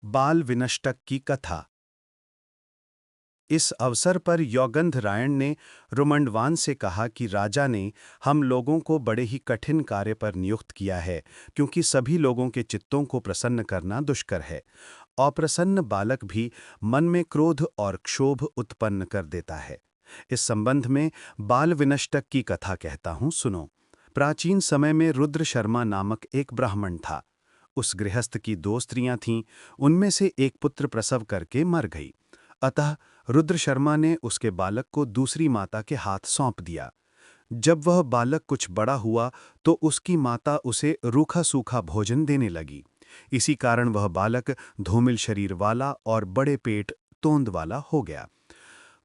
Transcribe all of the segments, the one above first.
बाल विनष्टक की कथा। इस अवसर पर यौगंधरायण ने रुमंडवान से कहा कि राजा ने हम लोगों को बड़े ही कठिन कार्य पर नियुक्त किया है, क्योंकि सभी लोगों के चित्तों को प्रसन्न करना दुष्कर है। अप्रसन्न बालक भी मन में क्रोध और क्षोभ उत्पन्न कर देता है। इस संबंध में बाल विनष्टक की कथा कहता हूँ, सुनो। प्राचीन समय में रुद्र शर्मा नामक एक ब्राह्मण था। उस गृहस्थ की दो स्त्रियां थीं, उनमें से एक पुत्र प्रसव करके मर गई। अतः रुद्र शर्मा ने उसके बालक को दूसरी माता के हाथ सौंप दिया। जब वह बालक कुछ बड़ा हुआ तो उसकी माता उसे रूखा सूखा भोजन देने लगी। इसी कारण वह बालक धूमिल शरीर वाला और बड़े पेट तोंद वाला हो गया।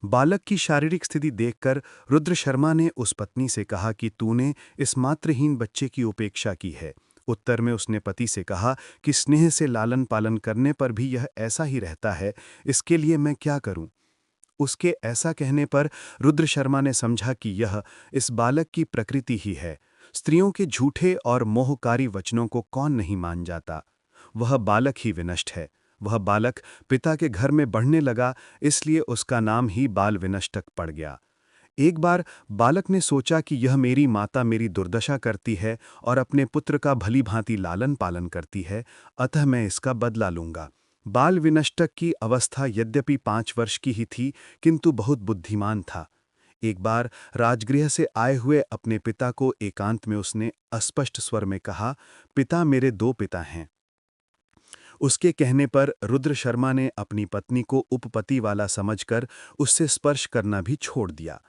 बालक की शारीरिक स्थिति देखकर रुद्र शर्मा ने उस पत्नी से कहा कि तूने इस मातृहीन बच्चे की उपेक्षा की है। उत्तर में उसने पति से कहा कि स्नेह से लालन पालन करने पर भी यह ऐसा ही रहता है, इसके लिए मैं क्या करूं? उसके ऐसा कहने पर रुद्र शर्मा ने समझा कि यह इस बालक की प्रकृति ही है। स्त्रियों के झूठे और मोहकारी वचनों को कौन नहीं मान जाता। वह बालक ही विनष्ट है। वह बालक पिता के घर में बढ़ने लगा, इसलिए उसका नाम ही बाल विनष्टक पड़ गया। एक बार बालक ने सोचा कि यह मेरी माता मेरी दुर्दशा करती है और अपने पुत्र का भली भांति लालन पालन करती है, अतः मैं इसका बदला लूंगा। बाल विनष्टक की अवस्था यद्यपि 5 वर्ष की ही थी, किंतु बहुत बुद्धिमान था। एक बार राजगृह से आए हुए अपने पिता को एकांत में उसने अस्पष्ट स्वर में कहा, पिता, मेरे 2 पिता हैं। उसके कहने पर रुद्र शर्मा ने अपनी पत्नी को उपपति वाला समझकर उससे स्पर्श करना भी छोड़ दिया।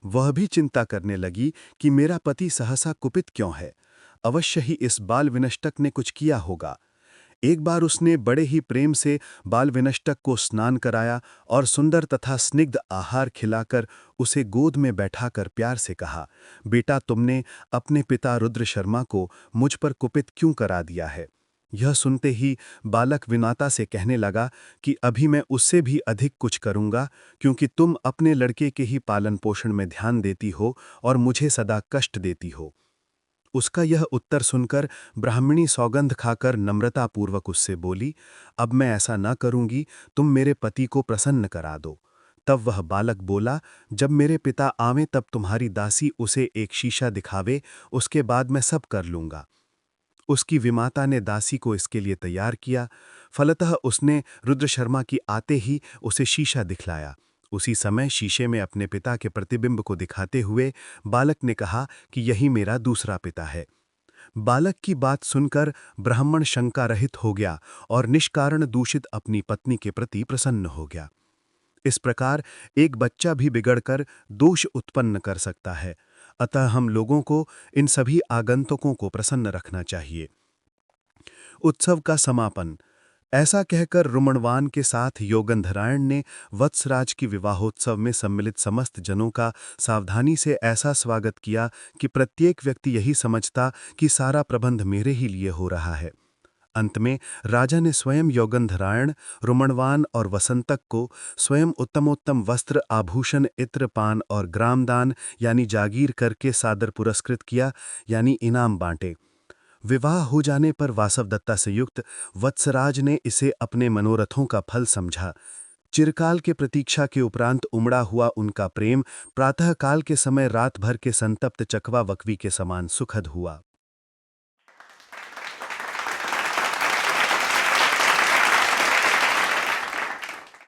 वह भी चिंता करने लगी कि मेरा पति सहसा कुपित क्यों है। अवश्य ही इस बाल विनष्टक ने कुछ किया होगा। एक बार उसने बड़े ही प्रेम से बाल विनष्टक को स्नान कराया और सुंदर तथा स्निग्ध आहार खिलाकर उसे गोद में बैठाकर प्यार से कहा, बेटा, तुमने अपने पिता रुद्र शर्मा को मुझ पर कुपित क्यों करा दिया है? यह सुनते ही बालक विनाता से कहने लगा कि अभी मैं उससे भी अधिक कुछ करूंगा, क्योंकि तुम अपने लड़के के ही पालन पोषण में ध्यान देती हो और मुझे सदा कष्ट देती हो। उसका यह उत्तर सुनकर ब्राह्मणी सौगंध खाकर नम्रतापूर्वक उससे बोली, अब मैं ऐसा न करूंगी, तुम मेरे पति को प्रसन्न करा दो। तब वह बालक बोला, जब मेरे पिता आवें तब तुम्हारी दासी उसे एक शीशा दिखावे, उसके बाद मैं सब कर लूंगा। उसकी विमाता ने दासी को इसके लिए तैयार किया। फलतः उसने रुद्र शर्मा की आते ही उसे शीशा दिखलाया। उसी समय शीशे में अपने पिता के प्रतिबिंब को दिखाते हुए बालक ने कहा कि यही मेरा दूसरा पिता है। बालक की बात सुनकर ब्राह्मण शंका रहित हो गया और निष्कारण दूषित अपनी पत्नी के प्रति प्रसन्न हो गया। इस प्रकार एक बच्चा भी बिगड़कर दोष उत्पन्न कर सकता है। अतः हम लोगों को इन सभी आगंतुकों को प्रसन्न रखना चाहिए। उत्सव का समापन। ऐसा कहकर रुमणवान के साथ योगंधरायण ने वत्सराज की विवाहोत्सव में सम्मिलित समस्त जनों का सावधानी से ऐसा स्वागत किया कि प्रत्येक व्यक्ति यही समझता कि सारा प्रबंध मेरे ही लिए हो रहा है। अंत में राजा ने स्वयं योगंधरायण, रुमणवान और वसंतक को स्वयं उत्तमोत्तम वस्त्र, आभूषण, इत्र, पान और ग्रामदान यानी जागीर करके सादर पुरस्कृत किया, यानी इनाम बांटे। विवाह हो जाने पर वासवदत्ता से युक्त वत्सराज ने इसे अपने मनोरथों का फल समझा। चिरकाल के प्रतीक्षा के उपरांत उमड़ा हुआ उनका प्रेम प्रातःकाल के समय रात भर के संतप्त चकवा वकवी के समान सुखद हुआ।